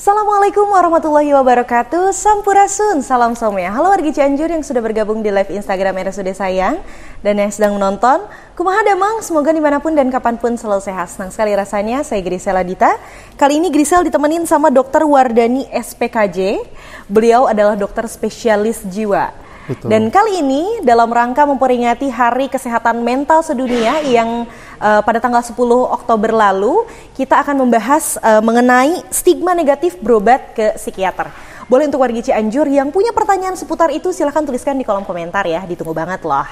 Assalamualaikum warahmatullahi wabarakatuh. Sampurasun, salam somya. Halo wargi Cianjur yang sudah bergabung di live Instagram RSUD Sayang dan yang sedang menonton. Kumaha damang, semoga dimanapun dan kapanpun selalu sehat. Senang sekali rasanya, saya Grisel Adita. Kali ini Grisel ditemenin sama Dr. Wardani SPKJ. Beliau adalah dokter spesialis jiwa. Betul. Dan kali ini dalam rangka memperingati Hari Kesehatan Mental Sedunia yang pada tanggal 10 Oktober lalu, kita akan membahas mengenai stigma negatif berobat ke psikiater. Boleh untuk wargi Cianjur yang punya pertanyaan seputar itu silahkan tuliskan di kolom komentar ya, ditunggu banget loh.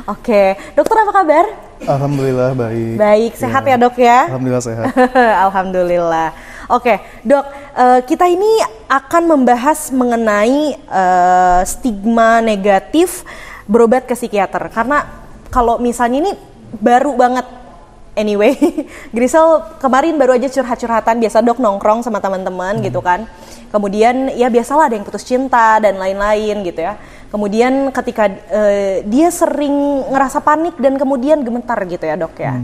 Oke, dokter apa kabar? Alhamdulillah baik. Baik, sehat ya dok ya? Alhamdulillah sehat. Alhamdulillah. Oke, dok, kita ini akan membahas mengenai stigma negatif berobat ke psikiater. Karena kalau misalnya ini baru banget, anyway, Grisel kemarin baru aja curhat-curhatan, biasa dok nongkrong sama teman-teman gitu kan. Kemudian ya biasalah ada yang putus cinta dan lain-lain gitu ya. Kemudian ketika dia sering ngerasa panik dan kemudian gemetar gitu ya dok ya.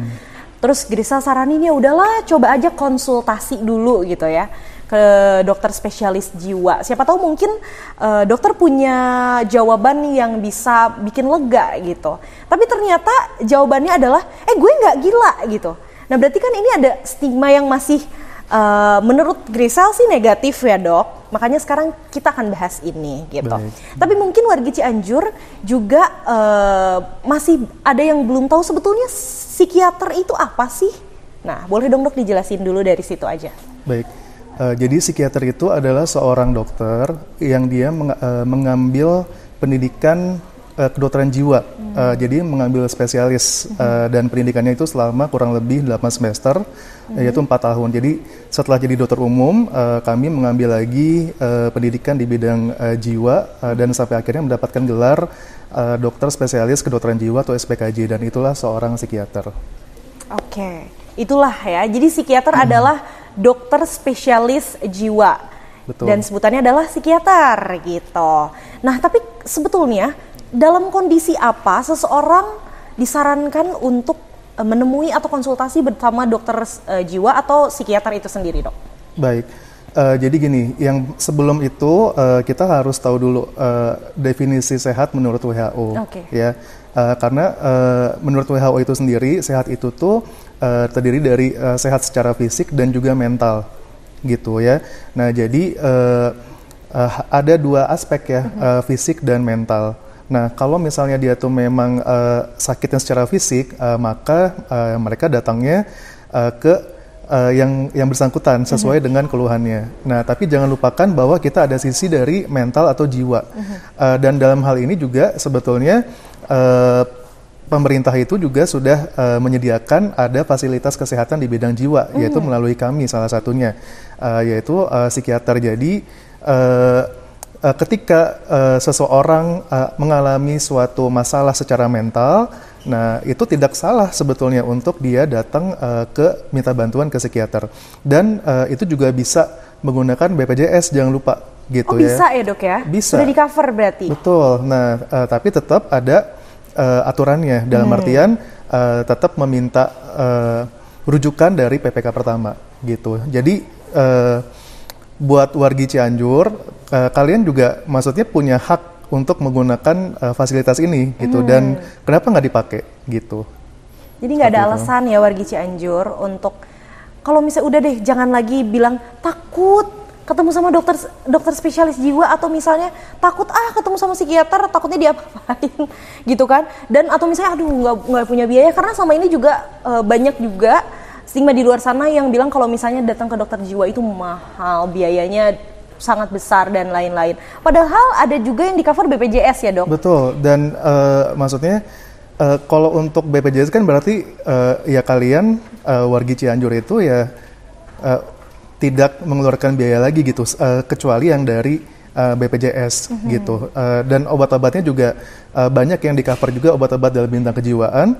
Terus Grisel saranin ya udahlah coba aja konsultasi dulu gitu ya ke dokter spesialis jiwa. Siapa tahu mungkin dokter punya jawaban yang bisa bikin lega gitu. Tapi ternyata jawabannya adalah gue nggak gila gitu. Nah berarti kan ini ada stigma yang masih menurut Grisel sih negatif ya dok. Makanya sekarang kita akan bahas ini gitu. Baik. Tapi mungkin wargi Cianjur juga masih ada yang belum tahu sebetulnya psikiater itu apa sih? Nah boleh dong dok dijelasin dulu dari situ aja. Baik. Jadi psikiater itu adalah seorang dokter yang dia mengambil pendidikan kedokteran jiwa. Jadi mengambil spesialis dan pendidikannya itu selama kurang lebih 8 semester, yaitu 4 tahun. Jadi setelah jadi dokter umum, kami mengambil lagi pendidikan di bidang jiwa dan sampai akhirnya mendapatkan gelar dokter spesialis kedokteran jiwa atau SPKJ, dan itulah seorang psikiater. Oke, itulah ya. Jadi psikiater adalah dokter spesialis jiwa. Betul. Dan sebutannya adalah psikiater gitu. Nah, tapi sebetulnya dalam kondisi apa seseorang disarankan untuk menemui atau konsultasi bersama dokter jiwa atau psikiater itu sendiri, dok? Baik. Jadi gini, yang sebelum itu kita harus tahu dulu definisi sehat menurut WHO. Okay. Ya, karena menurut WHO itu sendiri sehat itu tuh terdiri dari sehat secara fisik dan juga mental, gitu ya. Nah jadi ada dua aspek ya, fisik dan mental. Nah kalau misalnya dia tuh memang sakitnya secara fisik, maka mereka datangnya ke yang bersangkutan sesuai dengan keluhannya. Nah, tapi jangan lupakan bahwa kita ada sisi dari mental atau jiwa. Dan dalam hal ini juga sebetulnya pemerintah itu juga sudah menyediakan ada fasilitas kesehatan di bidang jiwa, yaitu melalui kami salah satunya, yaitu psikiater. Jadi ketika seseorang mengalami suatu masalah secara mental, nah itu tidak salah sebetulnya untuk dia datang minta bantuan ke psikiater, dan itu juga bisa menggunakan BPJS, jangan lupa gitu. Bisa ya dok ya? Bisa. Sudah di cover berarti? Betul. Nah tapi tetap ada aturannya, dalam artian tetap meminta rujukan dari PPK pertama gitu. Jadi buat wargi Cianjur, kalian juga maksudnya punya hak untuk menggunakan fasilitas ini gitu, dan kenapa nggak dipakai gitu. Jadi nggak ada alasan ya wargi Cianjur untuk kalau misalnya udah deh jangan lagi bilang takut ketemu sama dokter spesialis jiwa, atau misalnya takut ketemu sama psikiater takutnya diapa-apain gitu kan, dan atau misalnya aduh nggak punya biaya, karena sama ini juga banyak juga stigma di luar sana yang bilang kalau misalnya datang ke dokter jiwa itu mahal, biayanya sangat besar dan lain-lain. Padahal ada juga yang di cover BPJS ya dok? Betul, dan maksudnya kalau untuk BPJS kan berarti ya kalian wargi Cianjur itu ya tidak mengeluarkan biaya lagi gitu, kecuali yang dari BPJS gitu. Dan obat-obatnya juga banyak yang di cover juga, obat-obat dalam bidang kejiwaan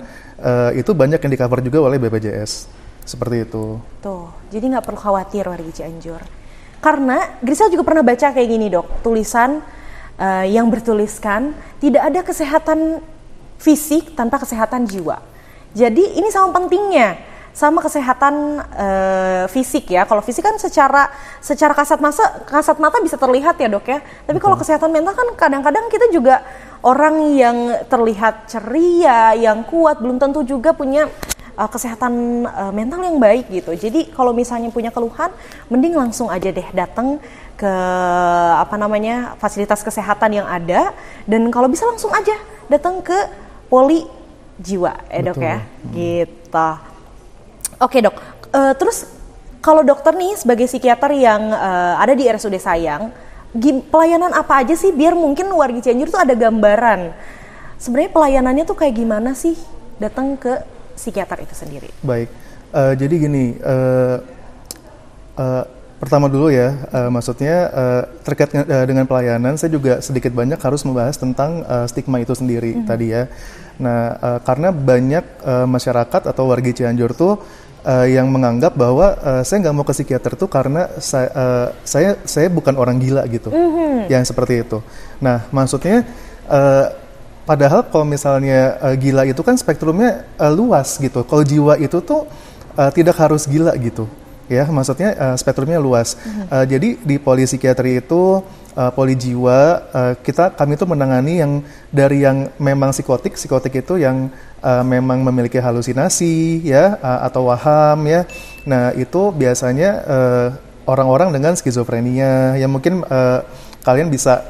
itu banyak yang di cover juga oleh BPJS, seperti itu. Tuh, jadi nggak perlu khawatir wargi Cianjur. Karena Grisel juga pernah baca kayak gini dok, tulisan yang bertuliskan tidak ada kesehatan fisik tanpa kesehatan jiwa. Jadi ini sama pentingnya sama kesehatan fisik ya. Kalau fisik kan secara kasat mata bisa terlihat ya dok ya. Tapi kalau kesehatan mental kan kadang-kadang kita juga orang yang terlihat ceria, yang kuat, belum tentu juga punya kesehatan mental yang baik gitu. Jadi kalau misalnya punya keluhan, mending langsung aja deh datang ke fasilitas kesehatan yang ada, dan kalau bisa langsung aja datang ke poli jiwa dok ya. Gitu. Oke dok, terus kalau dokter nih sebagai psikiater yang ada di RSUD Sayang, pelayanan apa aja sih biar mungkin warga Cianjur tuh ada gambaran sebenarnya pelayanannya tuh kayak gimana sih datang ke psikiater itu sendiri? Baik, jadi gini, pertama dulu ya, maksudnya terkait dengan pelayanan, saya juga sedikit banyak harus membahas tentang stigma itu sendiri tadi ya. Nah, karena banyak masyarakat atau warga Cianjur tuh yang menganggap bahwa saya nggak mau ke psikiater tuh karena saya bukan orang gila gitu, yang seperti itu. Nah, maksudnya padahal kalau misalnya gila itu kan spektrumnya luas gitu. Kalau jiwa itu tuh tidak harus gila gitu, ya. Maksudnya spektrumnya luas. Jadi di poli psikiatri itu, poli jiwa, kami itu menangani yang dari yang memang psikotik itu yang memang memiliki halusinasi ya, atau waham ya. Nah itu biasanya orang-orang dengan skizofrenia, yang mungkin kalian bisa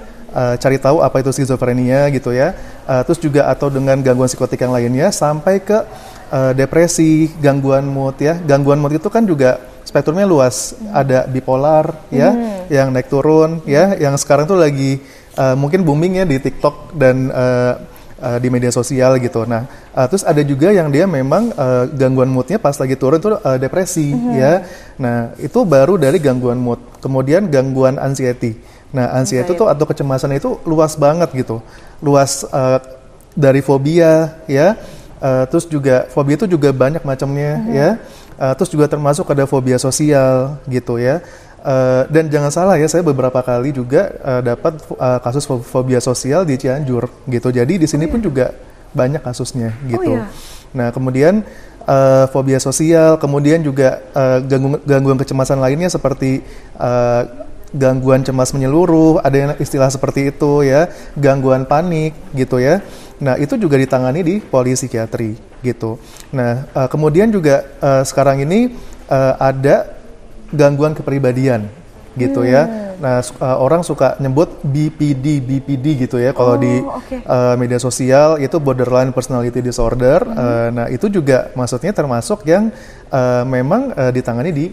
cari tahu apa itu skizofrenia gitu ya. Terus juga atau dengan gangguan psikotik yang lainnya sampai ke depresi, gangguan mood ya. Gangguan mood itu kan juga spektrumnya luas. Ada bipolar ya, yang naik turun ya, yang sekarang tuh lagi mungkin booming ya di TikTok dan di media sosial gitu. Nah, terus ada juga yang dia memang gangguan moodnya pas lagi turun tuh depresi ya. Nah, itu baru dari gangguan mood. Kemudian gangguan anxiety. Nah, anxiety itu atau kecemasan itu luas banget gitu. Luas dari fobia ya. Terus juga fobia itu juga banyak macamnya ya. Terus juga termasuk ada fobia sosial gitu ya. Dan jangan salah ya, saya beberapa kali juga dapat kasus fobia sosial di Cianjur gitu. Jadi di sini pun juga banyak kasusnya gitu. Nah, kemudian fobia sosial, kemudian juga gangguan kecemasan lainnya seperti gangguan cemas menyeluruh, ada yang istilah seperti itu ya, gangguan panik gitu ya. Nah, itu juga ditangani di poli psikiatri gitu. Nah, kemudian juga sekarang ini ada gangguan kepribadian gitu ya. Nah, orang suka nyebut BPD gitu ya. Kalau di media sosial itu borderline personality disorder. Nah, itu juga maksudnya termasuk yang memang ditangani di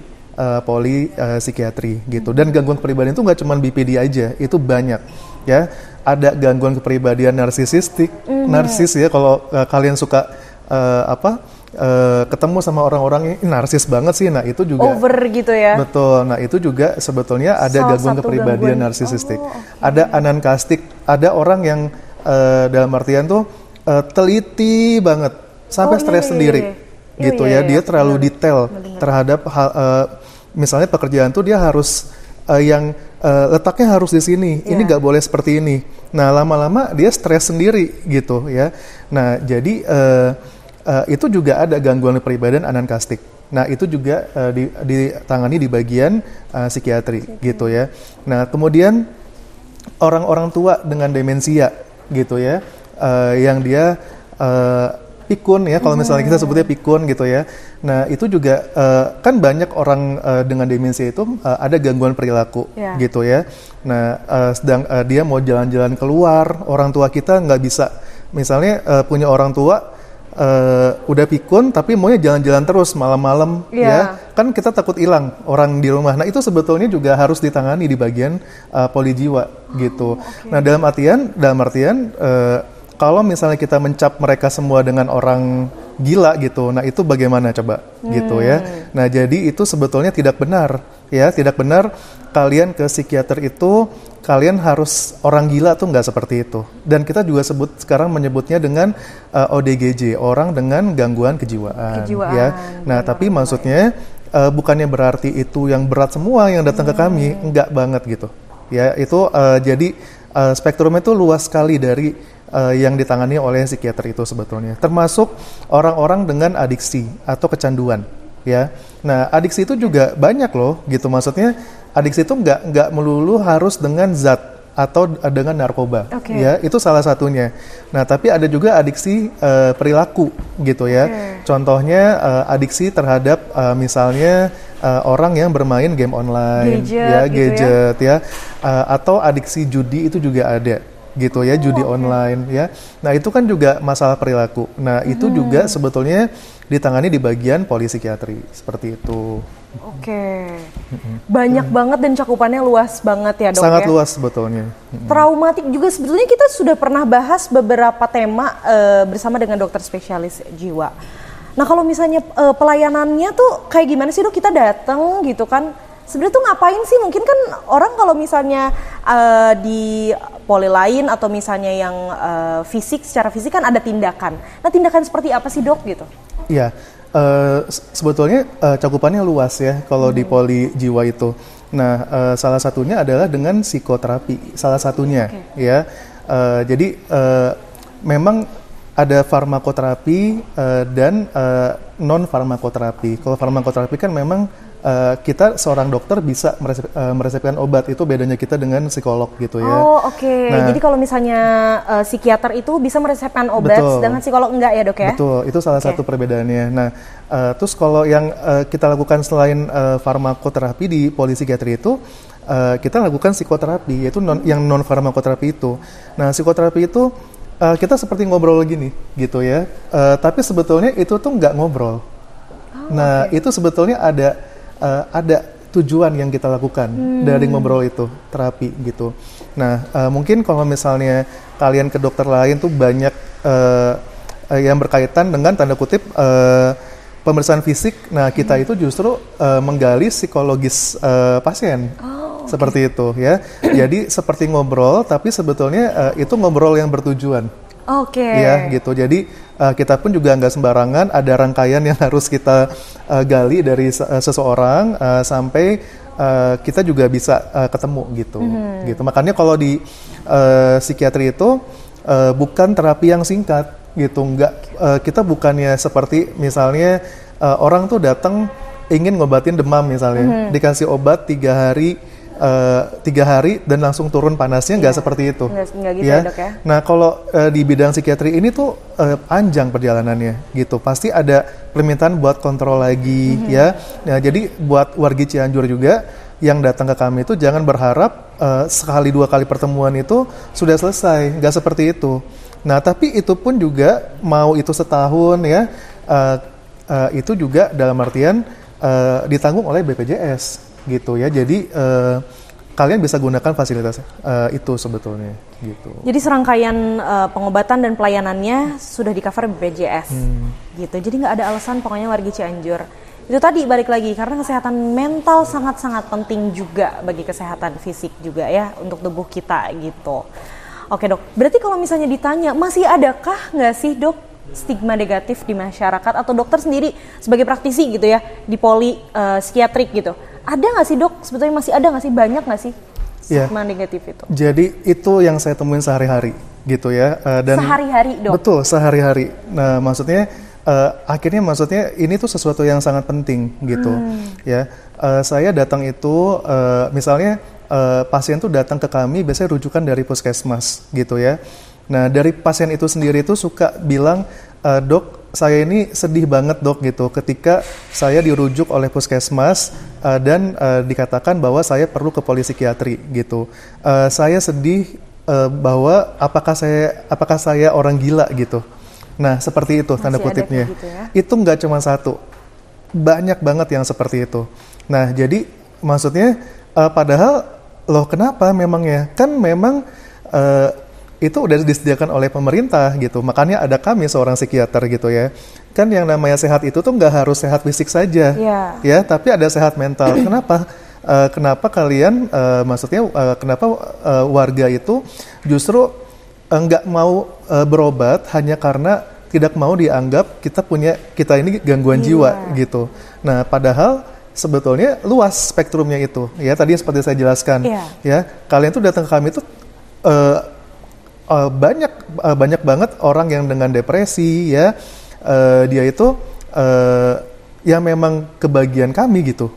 poli psikiatri gitu. Dan gangguan kepribadian itu nggak cuma BPD aja, itu banyak ya. Ada gangguan kepribadian narsisistik, narsis ya. Kalau kalian suka ketemu sama orang-orang yang narsis banget sih, nah itu juga over gitu ya. Betul, nah itu juga sebetulnya ada gangguan kepribadian narsisistik. Ada anankastik, ada orang yang dalam artian tuh teliti banget sampai stres sendiri gitu ya. Dia terlalu detail terhadap hal, misalnya pekerjaan tuh dia harus yang letaknya harus di sini, ini nggak boleh seperti ini. Nah lama-lama dia stres sendiri gitu ya. Nah jadi itu juga ada gangguan kepribadian anankastik. Nah itu juga ditangani di bagian psikiatri gitu ya. Nah kemudian orang-orang tua dengan demensia gitu ya, yang dia pikun ya, kalau misalnya kita sebutnya pikun gitu ya. Nah itu juga kan banyak orang dengan demensia itu ada gangguan perilaku gitu ya. Nah sedang dia mau jalan-jalan keluar, orang tua kita nggak bisa, misalnya punya orang tua udah pikun tapi maunya jalan-jalan terus malam-malam ya, kan kita takut hilang orang di rumah. Nah itu sebetulnya juga harus ditangani di bagian poli jiwa gitu. Nah dalam artian kalau misalnya kita mencap mereka semua dengan orang gila gitu, nah itu bagaimana coba gitu ya. Nah jadi itu sebetulnya tidak benar ya, tidak benar kalian ke psikiater itu kalian harus orang gila tuh, nggak seperti itu. Dan kita juga sekarang menyebutnya dengan ODGJ, orang dengan gangguan kejiwaan ya. Nah tapi maksudnya bukannya berarti itu yang berat semua yang datang ke kami, enggak banget gitu ya. Itu jadi spektrumnya itu luas sekali dari yang ditangani oleh psikiater itu sebetulnya, termasuk orang-orang dengan adiksi atau kecanduan ya. Nah, adiksi itu juga banyak loh, gitu. Maksudnya adiksi itu nggak melulu harus dengan zat atau dengan narkoba, ya, itu salah satunya. Nah, tapi ada juga adiksi perilaku, gitu ya. Contohnya adiksi terhadap misalnya orang yang bermain game online, gadget, ya, atau adiksi judi itu juga ada, gitu ya, judi online, ya. Nah, itu kan juga masalah perilaku. Nah, itu juga sebetulnya ditangani di bagian polipsikiatri, seperti itu. Banyak banget dan cakupannya luas banget ya, Dok. Sangat luas sebetulnya. Traumatik juga sebetulnya kita sudah pernah bahas beberapa tema bersama dengan dokter spesialis jiwa. Nah, kalau misalnya pelayanannya tuh kayak gimana sih, Dok? Kita datang gitu kan, sebenarnya tuh ngapain sih? Mungkin kan orang kalau misalnya di poli lain atau misalnya yang secara fisik kan ada tindakan. Nah, tindakan seperti apa sih, Dok, gitu? Iya, sebetulnya cakupannya luas ya kalau di poli jiwa itu. Nah, salah satunya adalah dengan psikoterapi, salah satunya, ya. Jadi memang ada farmakoterapi dan non farmakoterapi. Kalau farmakoterapi kan memang kita seorang dokter bisa meresepkan obat, itu bedanya kita dengan psikolog gitu ya. Nah, jadi kalau misalnya psikiater itu bisa meresepkan obat, sedangkan psikolog enggak ya, Dok ya? Betul, itu salah satu perbedaannya. Nah, terus kalau yang kita lakukan selain farmakoterapi di polipsikiatri itu, kita lakukan psikoterapi, yaitu yang non farmakoterapi itu. Nah, psikoterapi itu kita seperti ngobrol gini gitu ya, tapi sebetulnya itu tuh nggak ngobrol. Nah, itu sebetulnya ada tujuan yang kita lakukan dari ngobrol itu, terapi gitu. Nah, mungkin kalau misalnya kalian ke dokter lain tuh banyak yang berkaitan dengan tanda kutip pemeriksaan fisik. Nah, kita itu justru menggali psikologis pasien. Seperti itu ya. Jadi seperti ngobrol, tapi sebetulnya itu ngobrol yang bertujuan. Ya gitu. Jadi kita pun juga nggak sembarangan, ada rangkaian yang harus kita gali dari seseorang sampai kita juga bisa ketemu gitu. Gitu. Makanya kalau di psikiatri itu bukan terapi yang singkat gitu. Kita bukannya seperti misalnya orang tuh datang ingin ngobatin demam misalnya, dikasih obat 3 hari dan langsung turun panasnya, nggak seperti itu. Nggak gitu ya, Dok ya. Nah, kalau di bidang psikiatri ini tuh panjang perjalanannya gitu. Pasti ada permintaan buat kontrol lagi ya. Nah, jadi buat wargi Cianjur juga yang datang ke kami itu jangan berharap sekali 2 kali pertemuan itu sudah selesai, nggak seperti itu. Nah, tapi itu pun juga mau itu setahun ya, itu juga dalam artian ditanggung oleh BPJS. Gitu ya, jadi kalian bisa gunakan fasilitas itu sebetulnya gitu. Jadi serangkaian pengobatan dan pelayanannya sudah di cover BPJS gitu. Jadi nggak ada alasan pokoknya wargi Cianjur. Itu tadi balik lagi karena kesehatan mental sangat-sangat penting juga bagi kesehatan fisik juga ya untuk tubuh kita gitu. Oke, Dok, berarti kalau misalnya ditanya masih adakah nggak sih, Dok, stigma negatif di masyarakat atau dokter sendiri sebagai praktisi gitu ya di poli psikiatrik gitu? Ada nggak sih, Dok? Sebetulnya masih ada nggak sih? Banyak nggak sih stigma negatif itu? Jadi itu yang saya temuin sehari-hari gitu ya. Dan sehari-hari, Dok? Betul, sehari-hari. Nah, maksudnya akhirnya ini tuh sesuatu yang sangat penting gitu ya. Saya datang itu misalnya pasien tuh datang ke kami biasanya rujukan dari puskesmas gitu ya. Nah, dari pasien itu sendiri tuh suka bilang, Dok, saya ini sedih banget, Dok, gitu, ketika saya dirujuk oleh puskesmas dan dikatakan bahwa saya perlu ke polipsikiatri gitu. Saya sedih bahwa apakah saya orang gila gitu. Nah, seperti itu tanda kutipnya. Gitu ya? Itu nggak cuma satu, banyak banget yang seperti itu. Nah, jadi maksudnya padahal loh kenapa memangnya? Kan memang itu udah disediakan oleh pemerintah gitu, makanya ada kami seorang psikiater gitu ya. Kan yang namanya sehat itu tuh nggak harus sehat fisik saja, ya, tapi ada sehat mental. Kenapa? Kenapa kalian, maksudnya kenapa warga itu justru nggak mau berobat hanya karena tidak mau dianggap kita ini gangguan jiwa gitu. Nah, padahal sebetulnya luas spektrumnya itu, ya tadi seperti saya jelaskan, ya kalian tuh datang ke kami tuh banyak banget orang yang dengan depresi ya, dia itu yang memang kebagian kami gitu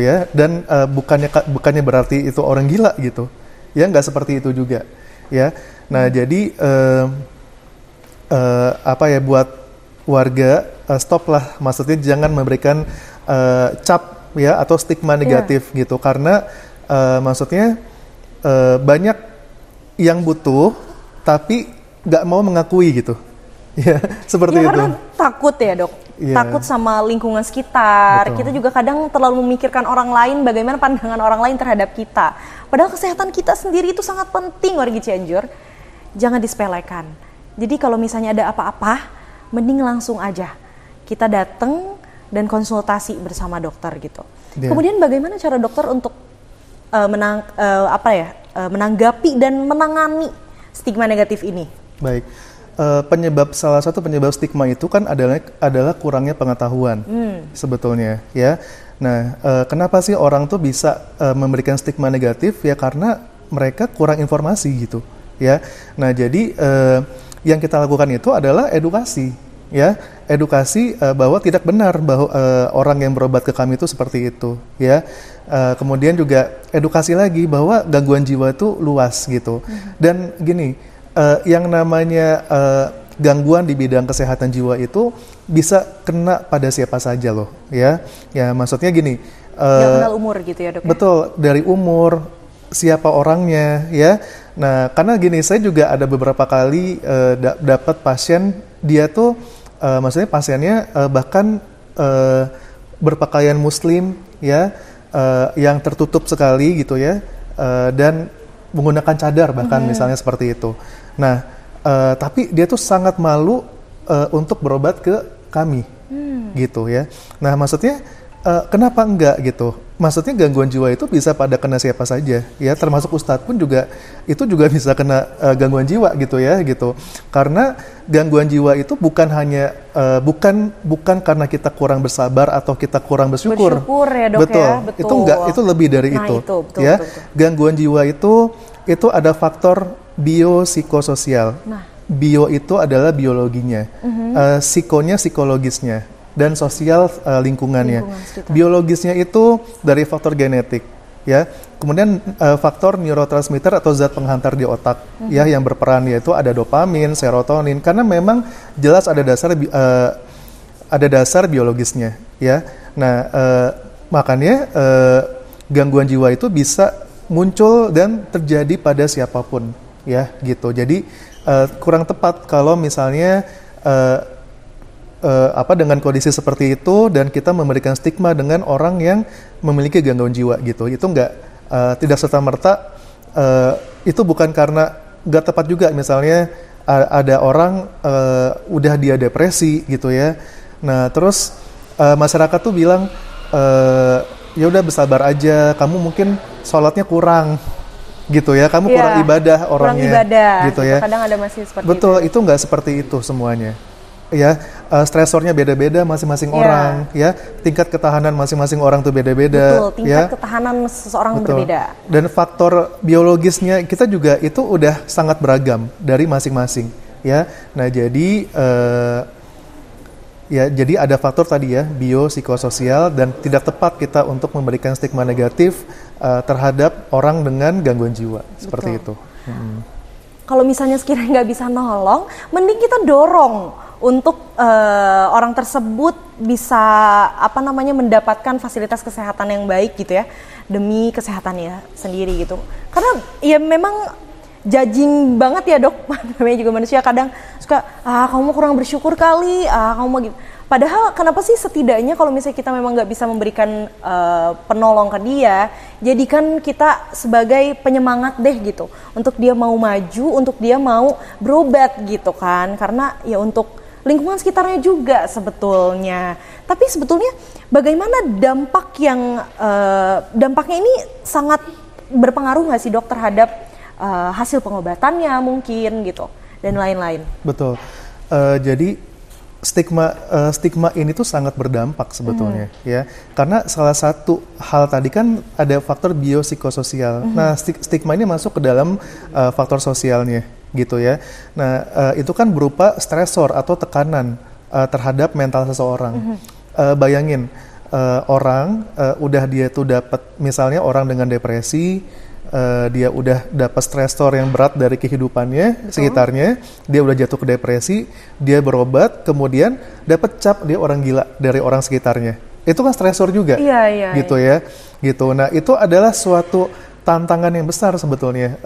ya, dan bukannya berarti itu orang gila gitu ya, nggak seperti itu juga ya. Nah jadi apa ya, buat warga stop lah, maksudnya jangan memberikan cap ya atau stigma negatif gitu, karena maksudnya banyak yang butuh tapi nggak mau mengakui gitu ya, seperti itu. Karena takut ya dok, takut sama lingkungan sekitar. Betul. Kita juga kadang terlalu memikirkan orang lain, bagaimana pandangan orang lain terhadap kita. Padahal kesehatan kita sendiri itu sangat penting, wargi Cianjur. Jangan disepelekan. Jadi kalau misalnya ada apa-apa, mending langsung aja kita datang dan konsultasi bersama dokter gitu. Kemudian bagaimana cara dokter untuk menanggapi dan menangani stigma negatif ini? Baik. Salah satu penyebab stigma itu kan adalah kurangnya pengetahuan sebetulnya ya. Nah, kenapa sih orang tuh bisa memberikan stigma negatif ya, karena mereka kurang informasi gitu ya. Nah, jadi yang kita lakukan itu adalah edukasi ya, edukasi bahwa tidak benar bahwa orang yang berobat ke kami itu seperti itu ya. Kemudian juga edukasi lagi bahwa gangguan jiwa itu luas gitu. Dan gini, yang namanya gangguan di bidang kesehatan jiwa itu bisa kena pada siapa saja loh ya. Ya maksudnya gini, kenal umur gitu ya dok. Betul, dari umur, siapa orangnya ya. Nah karena gini, saya juga ada beberapa kali dapat pasien, dia tuh maksudnya pasiennya bahkan berpakaian muslim ya, yang tertutup sekali gitu ya, dan menggunakan cadar bahkan misalnya seperti itu. Nah, tapi dia tuh sangat malu untuk berobat ke kami, gitu ya. Nah, maksudnya kenapa enggak gitu? Maksudnya gangguan jiwa itu bisa pada kena siapa saja, ya. Termasuk Ustadz pun juga bisa kena gangguan jiwa gitu ya, gitu. Karena gangguan jiwa itu bukan hanya bukan karena kita kurang bersabar atau kita kurang bersyukur. Bersyukur ya dok. Betul. Ya, betul. Itu enggak, itu lebih dari itu. Betul, ya. Betul. Gangguan jiwa itu ada faktor biopsikososial. Bio itu adalah biologinya, psikonya psikologisnya, dan sosial lingkungannya. Biologisnya itu dari faktor genetik, ya. Kemudian faktor neurotransmitter atau zat penghantar di otak, ya, yang berperan, yaitu ada dopamin, serotonin. Karena memang jelas ada dasar biologisnya, ya. Nah, makanya gangguan jiwa itu bisa muncul dan terjadi pada siapapun, ya, gitu. Jadi kurang tepat kalau misalnya dengan kondisi seperti itu dan kita memberikan stigma dengan orang yang memiliki gangguan jiwa gitu. Itu tidak serta-merta itu bukan karena nggak tepat juga. Misalnya ada orang udah dia depresi gitu ya. Nah, terus masyarakat tuh bilang ya udah bersabar aja, kamu mungkin sholatnya kurang gitu ya, kamu kurang ibadah orangnya, kurang ibadah, gitu ya. Kadang ada masih seperti betul, itu nggak seperti itu semuanya. Ya, stresornya beda-beda masing-masing orang, ya. Tingkat ketahanan masing-masing orang tuh beda-beda. Betul, tingkat ketahanan seseorang berbeda. Dan faktor biologisnya kita juga itu udah sangat beragam dari masing-masing, ya. Nah, jadi jadi ada faktor tadi ya, biopsikososial, dan tidak tepat kita untuk memberikan stigma negatif terhadap orang dengan gangguan jiwa. Seperti itu. Kalau misalnya sekiranya nggak bisa nolong, mending kita dorong untuk orang tersebut bisa mendapatkan fasilitas kesehatan yang baik gitu ya, demi kesehatannya sendiri gitu. Karena ya memang judging banget ya dok, namanya juga manusia, kadang suka kamu kurang bersyukur kali, kamu mau gitu. Padahal kenapa sih setidaknya kalau misalnya kita memang nggak bisa memberikan penolong ke dia, jadikan kita sebagai penyemangat deh gitu, untuk dia mau maju, untuk dia mau berobat gitu kan, karena ya untuk lingkungan sekitarnya juga sebetulnya. Tapi sebetulnya bagaimana dampaknya ini sangat berpengaruh nggak sih dok terhadap hasil pengobatannya mungkin gitu dan lain-lain. Betul. Jadi stigma ini tuh sangat berdampak sebetulnya, ya. Karena salah satu hal tadi kan ada faktor biopsikososial. Nah, stigma ini masuk ke dalam faktor sosialnya, gitu ya. Nah, itu kan berupa stresor atau tekanan terhadap mental seseorang. bayangin orang udah dia tuh dapat, misalnya orang dengan depresi, dia udah dapat stresor yang berat dari kehidupannya, sekitarnya, dia udah jatuh ke depresi, dia berobat, kemudian dapat cap dia orang gila dari orang sekitarnya. Itu kan stresor juga, gitu ya, gitu. Nah itu adalah suatu tantangan yang besar sebetulnya,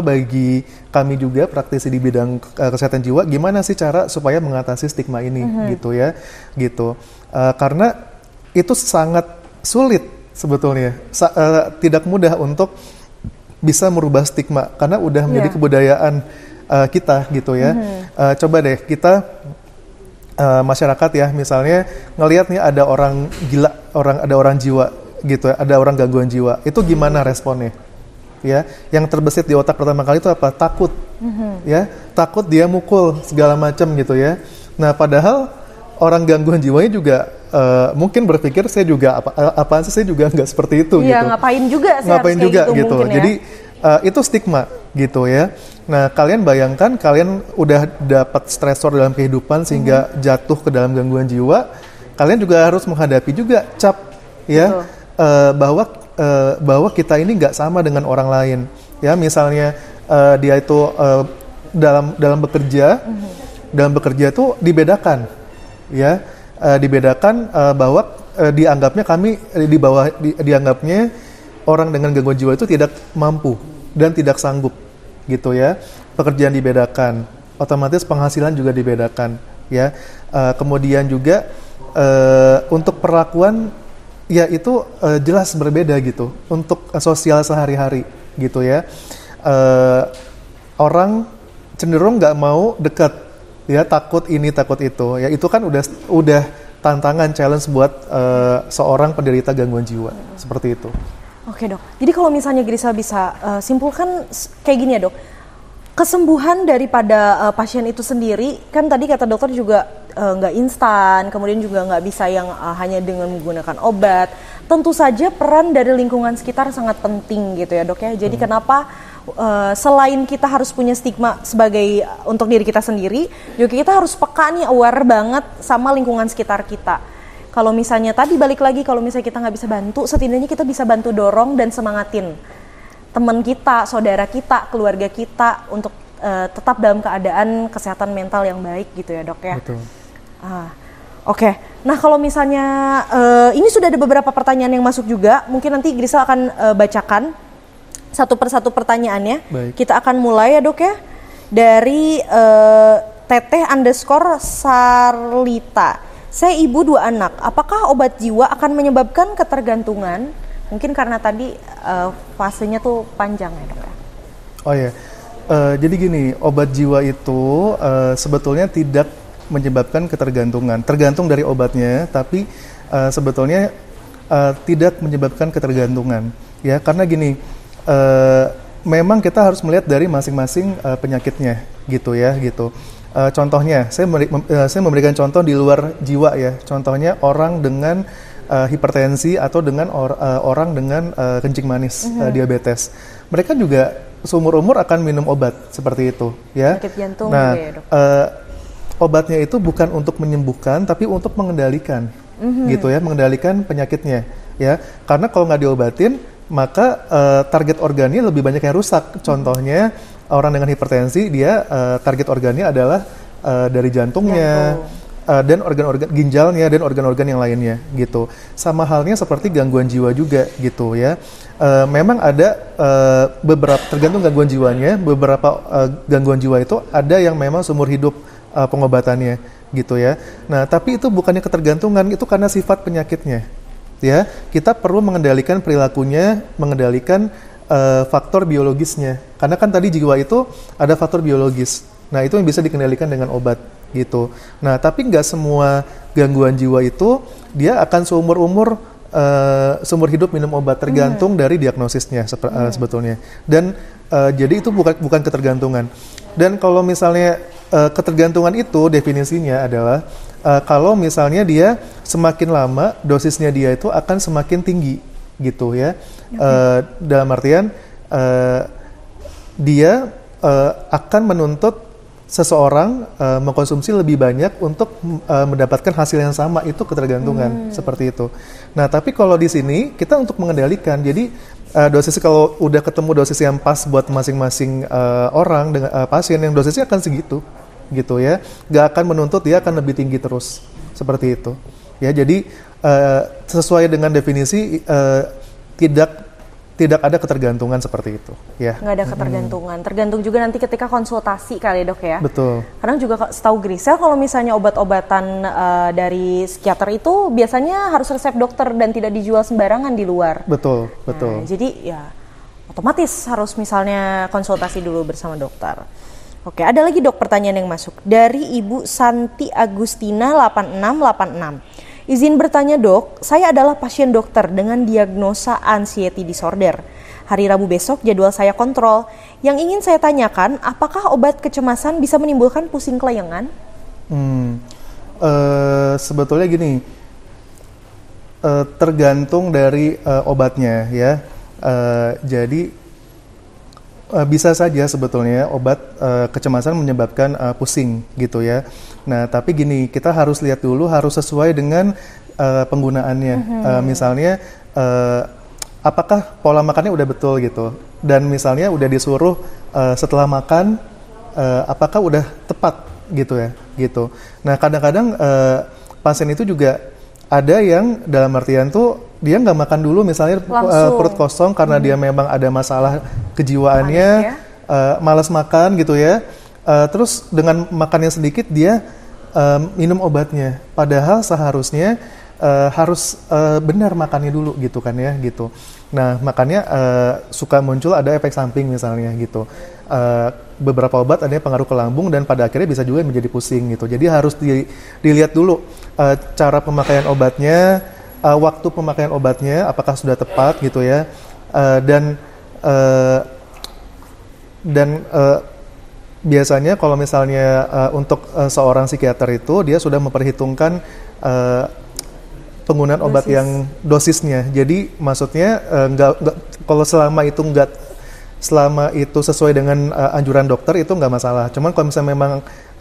bagi kami juga praktisi di bidang kesehatan jiwa. Gimana sih cara supaya mengatasi stigma ini, gitu ya, gitu. Karena itu sangat sulit sebetulnya, tidak mudah untuk bisa merubah stigma karena udah menjadi kebudayaan kita, gitu ya. Coba deh kita masyarakat ya, misalnya ngelihat nih ada orang gila, ada orang jiwa, gitu ya, ada orang gangguan jiwa, itu gimana responnya? Ya, yang terbesit di otak pertama kali itu apa? Takut, ya, takut dia mukul segala macam, gitu ya. Nah, padahal orang gangguan jiwanya juga mungkin berpikir saya juga apaan sih, saya juga nggak seperti itu, gitu. Ngapain juga gitu. Jadi itu stigma, gitu ya. Nah, kalian bayangkan kalian udah dapat stresor dalam kehidupan sehingga jatuh ke dalam gangguan jiwa, kalian juga harus menghadapi juga cap, ya, bahwa kita ini nggak sama dengan orang lain, ya. Misalnya dia itu dalam bekerja tuh dibedakan, ya. Dibedakan bahwa dianggapnya dianggapnya orang dengan gangguan jiwa itu tidak mampu dan tidak sanggup, gitu ya. Pekerjaan dibedakan, otomatis penghasilan juga dibedakan, ya. Kemudian juga untuk perlakuan, ya itu jelas berbeda, gitu. Untuk sosial sehari-hari, gitu ya. Orang cenderung nggak mau dekat, ya, takut ini takut itu, ya. Itu kan udah tantangan, challenge buat seorang penderita gangguan jiwa, seperti itu. Oke dok, jadi kalau misalnya Grisa bisa simpulkan kayak gini ya dok, kesembuhan daripada pasien itu sendiri, kan tadi kata dokter juga nggak instan, kemudian juga nggak bisa yang hanya dengan menggunakan obat. Tentu saja peran dari lingkungan sekitar sangat penting, gitu ya dok ya. Jadi kenapa selain kita harus punya stigma sebagai untuk diri kita sendiri, juga kita harus peka nih, aware banget sama lingkungan sekitar kita. Kalau misalnya tadi balik lagi, kalau misalnya kita nggak bisa bantu, setidaknya kita bisa bantu dorong dan semangatin teman kita, saudara kita, keluarga kita untuk tetap dalam keadaan kesehatan mental yang baik, gitu ya dok ya. Betul. Oke. Nah kalau misalnya ini sudah ada beberapa pertanyaan yang masuk juga, mungkin nanti Grisa akan bacakan satu persatu pertanyaannya. Baik. Kita akan mulai ya dok ya, dari Teteh_Sarlita. Saya ibu 2 anak, apakah obat jiwa akan menyebabkan ketergantungan? Mungkin karena tadi fasenya tuh panjang ya dok ya. Oh ya, jadi gini, obat jiwa itu sebetulnya tidak menyebabkan ketergantungan, tergantung dari obatnya, tapi sebetulnya tidak menyebabkan ketergantungan, ya. Karena gini, memang kita harus melihat dari masing-masing penyakitnya, gitu ya, gitu. Contohnya, saya memberikan contoh di luar jiwa ya. Contohnya orang dengan hipertensi atau dengan orang dengan kencing manis, diabetes. Mereka juga seumur-umur akan minum obat seperti itu, ya. Sakit jantung. Nah, ya, obatnya itu bukan untuk menyembuhkan, tapi untuk mengendalikan, gitu ya, mengendalikan penyakitnya, ya. Karena kalau nggak diobatin, maka target organnya lebih banyak yang rusak. Contohnya orang dengan hipertensi, dia target organnya adalah dari jantungnya, dan organ-organ ginjalnya dan organ-organ yang lainnya, gitu. Sama halnya seperti gangguan jiwa juga, gitu ya. Memang ada beberapa, tergantung gangguan jiwanya, beberapa gangguan jiwa itu ada yang memang seumur hidup pengobatannya, gitu ya. Nah, tapi itu bukannya ketergantungan, itu karena sifat penyakitnya, ya. Kita perlu mengendalikan perilakunya, mengendalikan faktor biologisnya. Karena kan tadi jiwa itu ada faktor biologis. Nah, itu yang bisa dikendalikan dengan obat, gitu. Nah, tapi nggak semua gangguan jiwa itu dia akan seumur hidup minum obat, tergantung dari diagnosisnya sebetulnya. Dan jadi itu bukan ketergantungan. Dan kalau misalnya ketergantungan itu definisinya adalah kalau misalnya dia semakin lama dosisnya dia itu akan semakin tinggi, gitu ya. Dalam artian dia akan menuntut seseorang mengkonsumsi lebih banyak untuk mendapatkan hasil yang sama, itu ketergantungan seperti itu. Nah, tapi kalau di sini kita untuk mengendalikan, jadi dosis kalau udah ketemu dosis yang pas buat masing-masing orang dengan pasien, yang dosisnya akan segitu, gitu ya, nggak akan menuntut dia akan lebih tinggi terus, seperti itu. Ya, jadi sesuai dengan definisi tidak ada ketergantungan seperti itu, ya. Nggak ada ketergantungan. Tergantung juga nanti ketika konsultasi kali ya, Dok ya. Betul. Kadang juga setahu Grisel kalau misalnya obat-obatan dari psikiater itu biasanya harus resep dokter dan tidak dijual sembarangan di luar. Betul, betul. Nah, jadi ya otomatis harus misalnya konsultasi dulu bersama dokter. Oke, ada lagi Dok pertanyaan yang masuk dari Ibu Santi Agustina 8686. Izin bertanya Dok, saya adalah pasien dokter dengan diagnosa anxiety disorder. Hari Rabu besok jadwal saya kontrol. Yang ingin saya tanyakan, apakah obat kecemasan bisa menimbulkan pusing kelayangan? Sebetulnya gini, tergantung dari obatnya ya. Jadi bisa saja sebetulnya obat kecemasan menyebabkan pusing gitu ya. Nah, tapi gini, kita harus lihat dulu, harus sesuai dengan penggunaannya. Misalnya apakah pola makannya udah betul gitu. Dan misalnya udah disuruh setelah makan apakah udah tepat gitu ya, gitu. Nah, kadang-kadang pasien itu juga ada yang dalam artian tuh dia nggak makan dulu misalnya perut kosong karena dia memang ada masalah kejiwaannya, malas makan gitu ya. Terus dengan makannya sedikit dia minum obatnya. Padahal seharusnya harus benar makannya dulu gitu kan ya gitu. Nah, makanya suka muncul ada efek samping misalnya gitu. Beberapa obat ada yang pengaruh ke lambung dan pada akhirnya bisa juga menjadi pusing gitu. Jadi harus dilihat dulu cara pemakaian obatnya, waktu pemakaian obatnya apakah sudah tepat gitu ya. Dan biasanya kalau misalnya untuk seorang psikiater itu dia sudah memperhitungkan penggunaan obat yang dosisnya. Jadi maksudnya kalau selama itu sesuai dengan anjuran dokter itu nggak masalah. Cuman kalau misalnya memang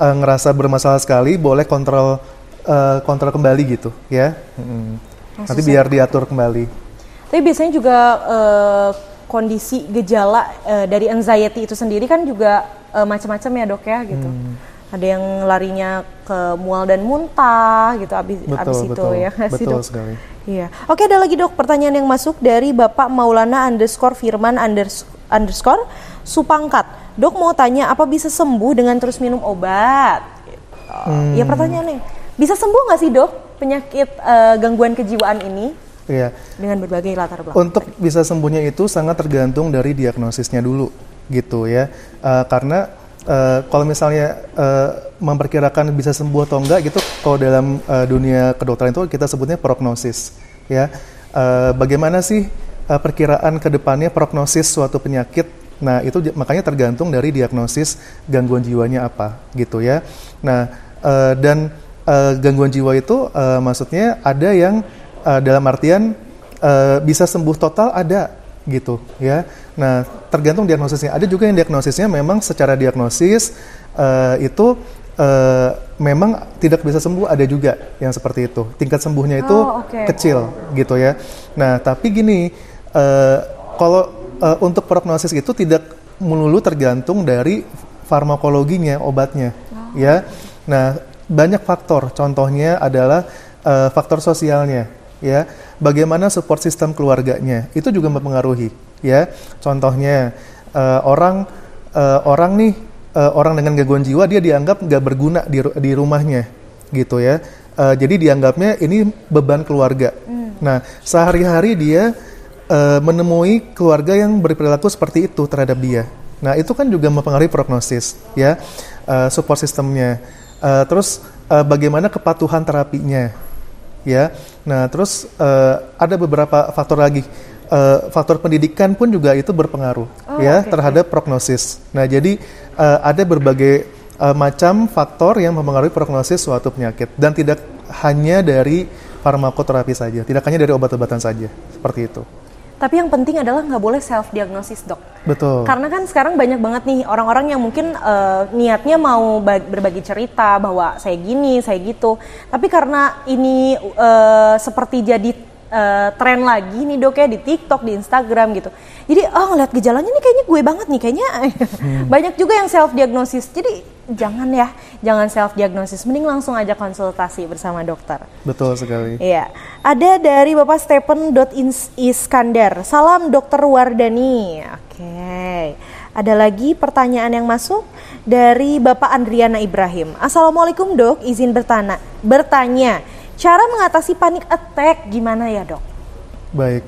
ngerasa bermasalah sekali, boleh kontrol kembali gitu ya. Nanti biar diatur kembali. Tapi biasanya juga kondisi gejala dari anxiety itu sendiri kan juga macam-macam ya Dok ya gitu. Ada yang larinya ke mual dan muntah gitu abis itu ya. Betul sekali. Iya. Oke, ada lagi Dok pertanyaan yang masuk dari Bapak Maulana _Firman Supangkat. Dok mau tanya apa bisa sembuh dengan terus minum obat? Gitu. Ya pertanyaannya, bisa sembuh nggak sih Dok penyakit gangguan kejiwaan ini? Iya. Dengan berbagai latar belakang. Untuk bisa sembuhnya itu sangat tergantung dari diagnosisnya dulu gitu ya. Karena kalau misalnya memperkirakan bisa sembuh atau enggak gitu, kalau dalam dunia kedokteran itu kita sebutnya prognosis ya. Bagaimana sih perkiraan ke depannya prognosis suatu penyakit? Nah, itu makanya tergantung dari diagnosis gangguan jiwanya apa gitu ya. Nah, dan gangguan jiwa itu maksudnya ada yang dalam artian bisa sembuh total, ada gitu ya. Nah, tergantung diagnosisnya. Ada juga yang diagnosisnya memang secara diagnosis itu memang tidak bisa sembuh, ada juga yang seperti itu. Tingkat sembuhnya itu kecil gitu ya. Nah, tapi gini, kalau untuk prognosis itu tidak melulu tergantung dari farmakologinya, obatnya ya. Nah, banyak faktor. Contohnya adalah faktor sosialnya ya. Bagaimana support sistem keluarganya, itu juga mempengaruhi ya. Contohnya orang dengan gangguan jiwa dia dianggap nggak berguna di rumahnya gitu ya. Jadi dianggapnya ini beban keluarga. Nah, sehari-hari dia menemui keluarga yang berperilaku seperti itu terhadap dia. Nah, itu kan juga mempengaruhi prognosis ya, support sistemnya. Terus bagaimana kepatuhan terapinya ya. Nah, terus ada beberapa faktor lagi. Faktor pendidikan pun juga itu berpengaruh terhadap prognosis. Nah, jadi ada berbagai macam faktor yang mempengaruhi prognosis suatu penyakit dan tidak hanya dari farmakoterapi saja, tidak hanya dari obat-obatan saja, seperti itu. Tapi yang penting adalah nggak boleh self-diagnosis, dok. Betul. Karena kan sekarang banyak banget nih orang-orang yang mungkin niatnya mau berbagi cerita bahwa saya gini, saya gitu. Tapi karena ini seperti jadi tren lagi nih dok ya di TikTok, di Instagram gitu. Jadi ngeliat gejalanya nih kayaknya gue banget nih, kayaknya banyak juga yang self-diagnosis. Jadi jangan self-diagnosis, mending langsung aja konsultasi bersama dokter. Betul sekali. Iya, ada dari Bapak Stephen.Iskandar, salam Dokter Wardani. Oke, ada lagi pertanyaan yang masuk dari Bapak Andriana Ibrahim. Assalamualaikum dok, izin bertanya, cara mengatasi panic attack gimana ya dok? Baik,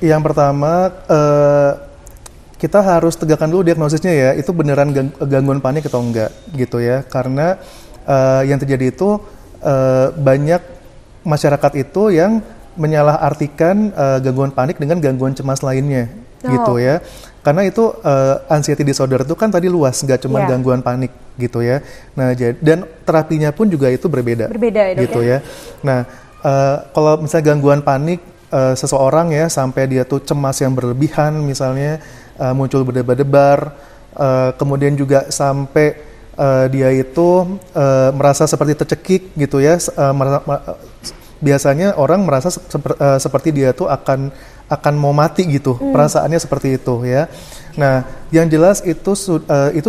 yang pertama kita harus tegakkan dulu diagnosisnya ya, itu beneran gangguan panik atau enggak gitu ya. Karena yang terjadi itu banyak masyarakat itu yang menyalahartikan gangguan panik dengan gangguan cemas lainnya gitu ya. Karena itu anxiety disorder itu kan tadi luas, nggak cuma gangguan panik gitu ya. Nah, dan terapinya pun juga itu berbeda ya, gitu ya. Nah, kalau misalnya gangguan panik seseorang ya sampai dia tuh cemas yang berlebihan misalnya, muncul berdebar-debar, kemudian juga sampai dia itu merasa seperti tercekik gitu ya. Biasanya orang merasa seperti dia tuh akan mau mati gitu, perasaannya seperti itu ya. Nah, yang jelas itu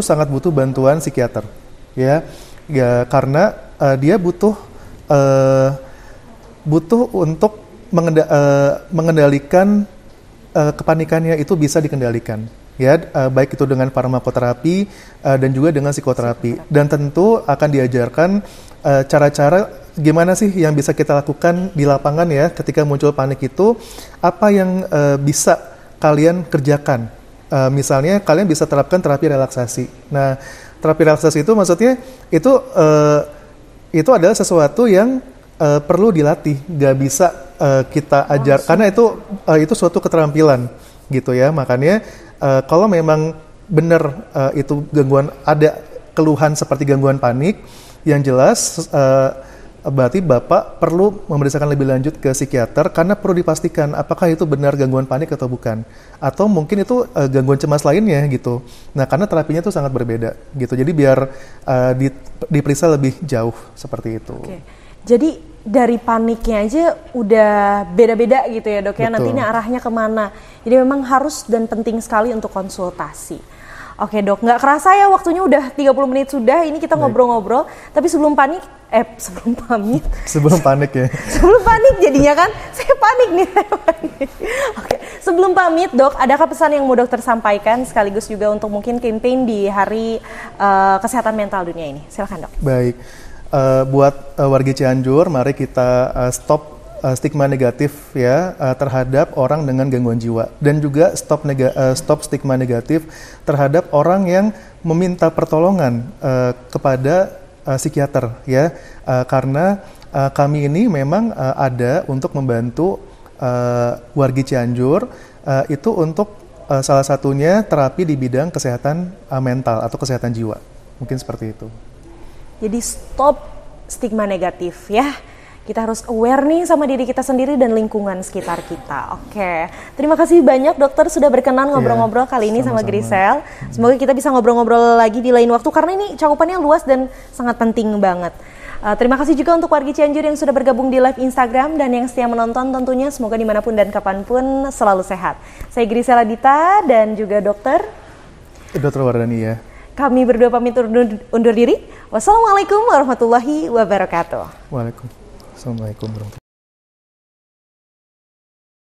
sangat butuh bantuan psikiater ya karena dia butuh untuk mengendalikan kepanikannya itu bisa dikendalikan ya, baik itu dengan farmakoterapi dan juga dengan psikoterapi, dan tentu akan diajarkan cara-cara gimana sih yang bisa kita lakukan di lapangan ya ketika muncul panik itu, apa yang bisa kalian kerjakan. Misalnya kalian bisa terapkan terapi relaksasi. Nah, terapi relaksasi itu maksudnya itu adalah sesuatu yang perlu dilatih, nggak bisa kita ajar karena itu suatu keterampilan gitu ya. Makanya kalau memang benar itu ada keluhan seperti gangguan panik, yang jelas berarti Bapak perlu memeriksakan lebih lanjut ke psikiater karena perlu dipastikan apakah itu benar gangguan panik atau bukan, atau mungkin itu gangguan cemas lainnya gitu. Nah, karena terapinya itu sangat berbeda gitu. Jadi biar diperiksa lebih jauh seperti itu. Oke. Jadi dari paniknya aja udah beda-beda gitu ya dok ya, nanti ini arahnya kemana. Jadi memang harus dan penting sekali untuk konsultasi. Oke dok, nggak kerasa ya waktunya udah 30 menit sudah, ini kita ngobrol-ngobrol. Tapi sebelum panik jadinya kan, saya panik nih. Oke, sebelum pamit dok, adakah pesan yang mau dokter sampaikan sekaligus juga untuk mungkin campaign di Hari Kesehatan Mental Dunia ini? Silakan dok. Baik. Buat warga Cianjur, mari kita stop stigma negatif ya terhadap orang dengan gangguan jiwa, dan juga stop stigma negatif terhadap orang yang meminta pertolongan kepada psikiater ya, karena kami ini memang ada untuk membantu warga Cianjur itu untuk salah satunya terapi di bidang kesehatan mental atau kesehatan jiwa, mungkin seperti itu. Jadi stop stigma negatif ya. Kita harus aware nih sama diri kita sendiri dan lingkungan sekitar kita. Oke. Terima kasih banyak dokter sudah berkenan ngobrol-ngobrol kali ini sama Grisel. Semoga kita bisa ngobrol-ngobrol lagi di lain waktu karena ini cakupannya luas dan sangat penting banget. Terima kasih juga untuk warga Cianjur yang sudah bergabung di live Instagram dan yang setia menonton tentunya. Semoga dimanapun dan kapanpun selalu sehat. Saya Grisel Adita dan juga Dokter Wardani ya. Kami berdua pamit undur diri. Wassalamualaikum warahmatullahi wabarakatuh. Waalaikumsalam warahmatullahi wabarakatuh.